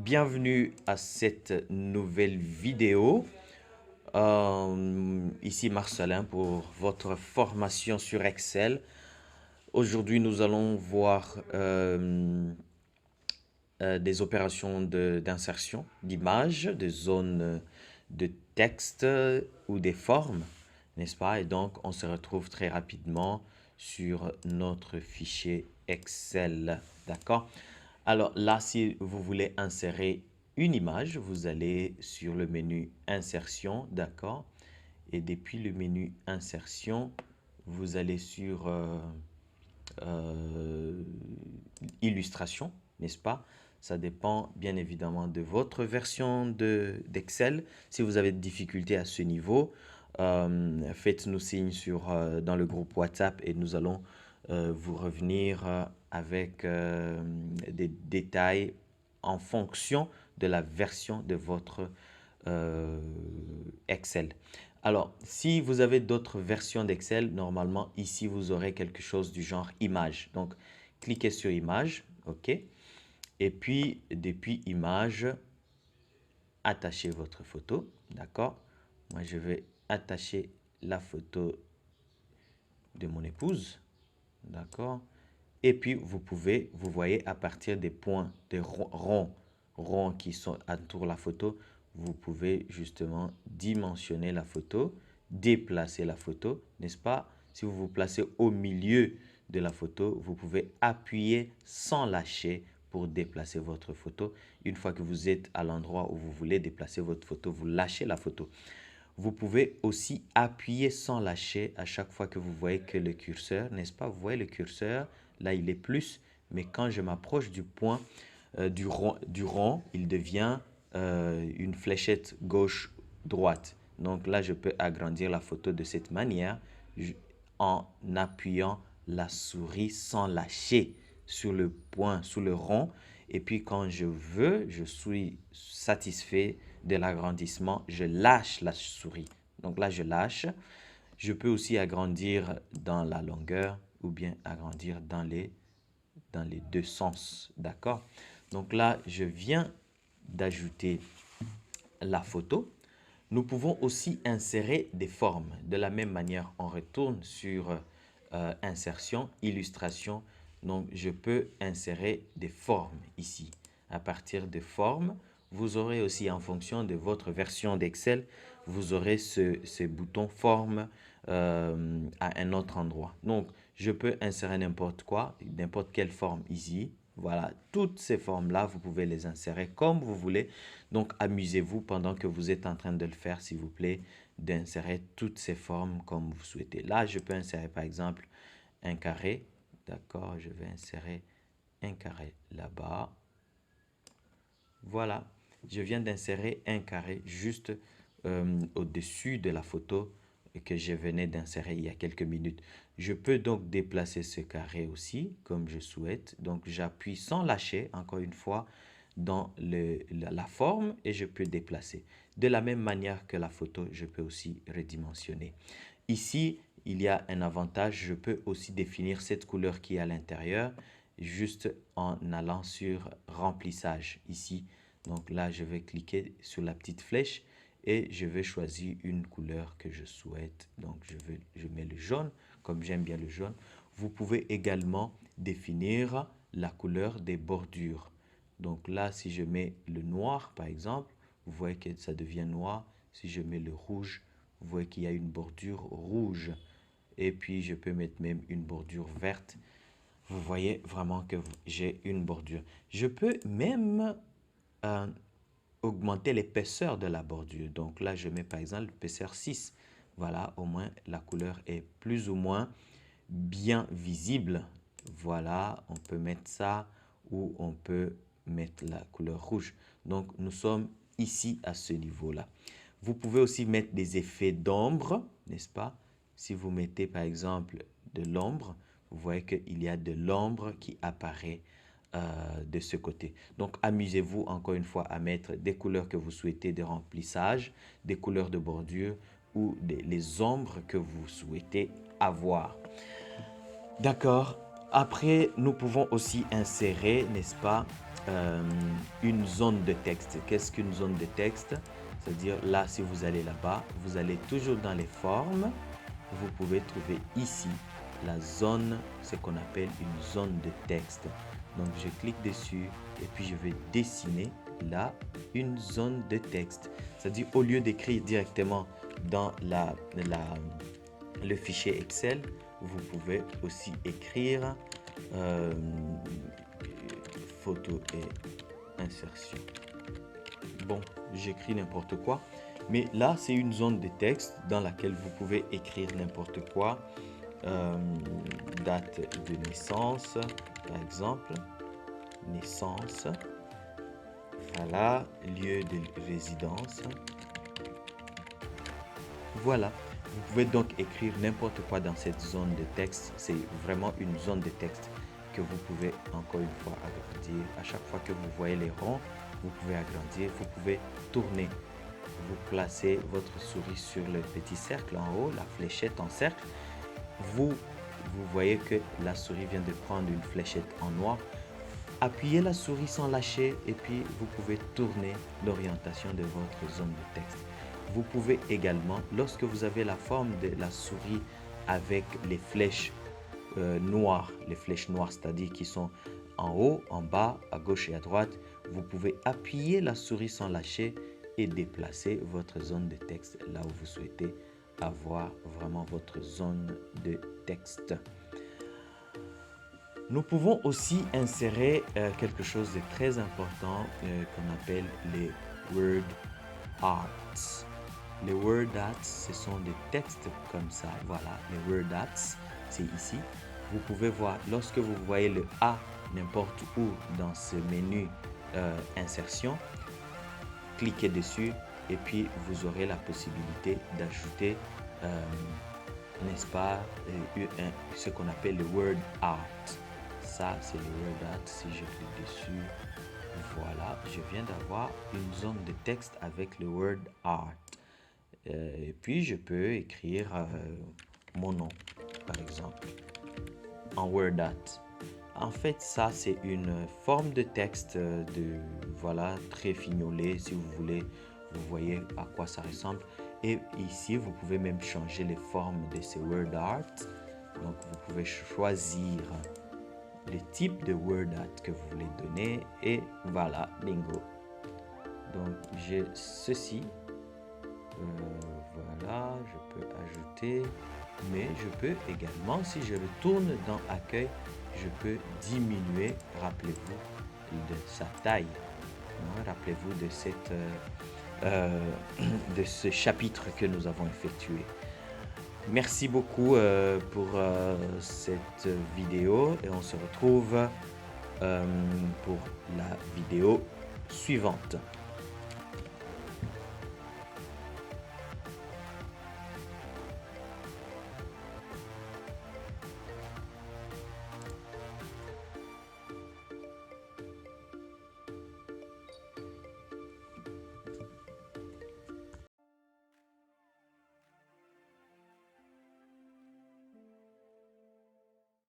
bienvenue à cette nouvelle vidéo. Ici Marcelin pour votre formation sur Excel. Aujourd'hui, nous allons voir des opérations d'insertion d'images, de zones de texte ou des formes, n'est-ce pas? Et donc, on se retrouve très rapidement sur notre fichier Excel, d'accord? Alors là, si vous voulez insérer une image, vous allez sur le menu Insertion, d'accord? Et depuis le menu Insertion, vous allez sur euh, Illustration, n'est-ce pas? Ça dépend bien évidemment de votre version d'Excel. Si vous avez des difficultés à ce niveau, faites-nous signe dans le groupe WhatsApp et nous allons vous revenir avec des détails en fonction de la version de votre Excel. Alors, si vous avez d'autres versions d'Excel, normalement, ici, vous aurez quelque chose du genre image. Donc, cliquez sur image, OK. Et puis, depuis image, attachez votre photo, d'accord. Moi, je vais attacher la photo de mon épouse, d'accord. Et puis, vous voyez à partir des points, des ronds qui sont entourent la photo, vous pouvez justement dimensionner la photo, déplacer la photo, n'est-ce pas? Si vous vous placez au milieu de la photo, vous pouvez appuyer sans lâcher pour déplacer votre photo. Une fois que vous êtes à l'endroit où vous voulez déplacer votre photo, vous lâchez la photo. Vous pouvez aussi appuyer sans lâcher à chaque fois que vous voyez que le curseur, n'est-ce pas? Vous voyez le curseur, là il est plus, mais quand je m'approche du point du rond, il devient une fléchette gauche-droite. Donc là, je peux agrandir la photo de cette manière en appuyant la souris sans lâcher sur le point, sur le rond. Et puis quand je suis satisfait de l'agrandissement, je lâche la souris. Donc là, je lâche. Je peux aussi agrandir dans la longueur ou bien agrandir dans les deux sens. D'accord? Donc là, je viens d'ajouter la photo. Nous pouvons aussi insérer des formes. De la même manière, on retourne sur insertion, illustration. Donc, je peux insérer des formes ici. À partir de formes, vous aurez aussi en fonction de votre version d'Excel, vous aurez ce bouton forme à un autre endroit. Donc, je peux insérer n'importe quoi, n'importe quelle forme ici. Voilà, toutes ces formes-là, vous pouvez les insérer comme vous voulez. Donc, amusez-vous pendant que vous êtes en train de le faire, s'il vous plaît, d'insérer toutes ces formes comme vous souhaitez. Là, je peux insérer, par exemple, un carré. D'accord, je vais insérer un carré là-bas. Voilà, je viens d'insérer un carré juste au-dessus de la photo que je venais d'insérer il y a quelques minutes. Je peux donc déplacer ce carré aussi, comme je souhaite. Donc, j'appuie sans lâcher, encore une fois, dans la forme et je peux déplacer. De la même manière que la photo, je peux aussi redimensionner. Ici, il y a un avantage, je peux aussi définir cette couleur qui est à l'intérieur juste en allant sur remplissage ici. Donc là, je vais cliquer sur la petite flèche et je vais choisir une couleur que je souhaite. Donc je mets le jaune, comme j'aime bien le jaune. Vous pouvez également définir la couleur des bordures. Donc là, si je mets le noir, par exemple, vous voyez que ça devient noir. Si je mets le rouge, vous voyez qu'il y a une bordure rouge. Et puis, je peux mettre même une bordure verte. Vous voyez vraiment que j'ai une bordure. Je peux même euh, augmenter l'épaisseur de la bordure. Donc là, je mets par exemple l'épaisseur 6. Voilà, au moins la couleur est plus ou moins bien visible. Voilà, on peut mettre ça ou on peut mettre la couleur rouge. Donc, nous sommes ici à ce niveau-là. Vous pouvez aussi mettre des effets d'ombre, n'est-ce pas? Si vous mettez par exemple de l'ombre, vous voyez qu'il y a de l'ombre qui apparaît de ce côté. Donc, amusez-vous encore une fois à mettre des couleurs que vous souhaitez de remplissage, des couleurs de bordure ou les ombres que vous souhaitez avoir. D'accord. Après, nous pouvons aussi insérer, n'est-ce pas, euh, une zone de texte. Qu'est-ce qu'une zone de texte? C'est-à-dire là, si vous allez là-bas, vous allez toujours dans les formes. Vous pouvez trouver ici la zone, ce qu'on appelle une zone de texte. Donc, je clique dessus et puis je vais dessiner là une zone de texte. C'est-à-dire, au lieu d'écrire directement dans le fichier Excel, vous pouvez aussi écrire euh, photo et insertion. Bon, j'écris n'importe quoi, mais là, c'est une zone de texte dans laquelle vous pouvez écrire n'importe quoi. Date de naissance, par exemple, naissance, voilà, lieu de résidence, voilà. Vous pouvez donc écrire n'importe quoi dans cette zone de texte. C'est vraiment une zone de texte que vous pouvez encore une fois agrandir. À chaque fois que vous voyez les ronds, vous pouvez agrandir, vous pouvez tourner. Vous placez votre souris sur le petit cercle en haut, la fléchette en cercle. Vous voyez que la souris vient de prendre une fléchette en noir. Appuyez la souris sans lâcher et puis vous pouvez tourner l'orientation de votre zone de texte. Vous pouvez également, lorsque vous avez la forme de la souris avec les flèches noires, c'est-à-dire qui sont en haut, en bas, à gauche et à droite, vous pouvez appuyer la souris sans lâcher et déplacer votre zone de texte là où vous souhaitez avoir vraiment votre zone de texte. Nous pouvons aussi insérer quelque chose de très important qu'on appelle les word arts. Les word arts, ce sont des textes comme ça. Voilà, les word arts, c'est ici. Vous pouvez voir, lorsque vous voyez le A n'importe où dans ce menu insertion, cliquez dessus et puis vous aurez la possibilité d'ajouter, n'est-ce pas, ce qu'on appelle le word art. Ça, c'est le word art. Si je clique dessus, voilà, je viens d'avoir une zone de texte avec le word art. Et puis, je peux écrire mon nom, par exemple, en word art. En fait, ça, c'est une forme de texte voilà, très fignolé, si vous voulez. Vous voyez à quoi ça ressemble. Et ici, vous pouvez même changer les formes de ces word art. Donc, vous pouvez choisir le type de word art que vous voulez donner et voilà, bingo. Donc j'ai ceci, voilà, je peux ajouter, mais je peux également, si je le tourne dans accueil, je peux diminuer, rappelez-vous, de sa taille. Rappelez-vous de ce chapitre que nous avons effectué. Merci beaucoup pour cette vidéo et on se retrouve pour la vidéo suivante.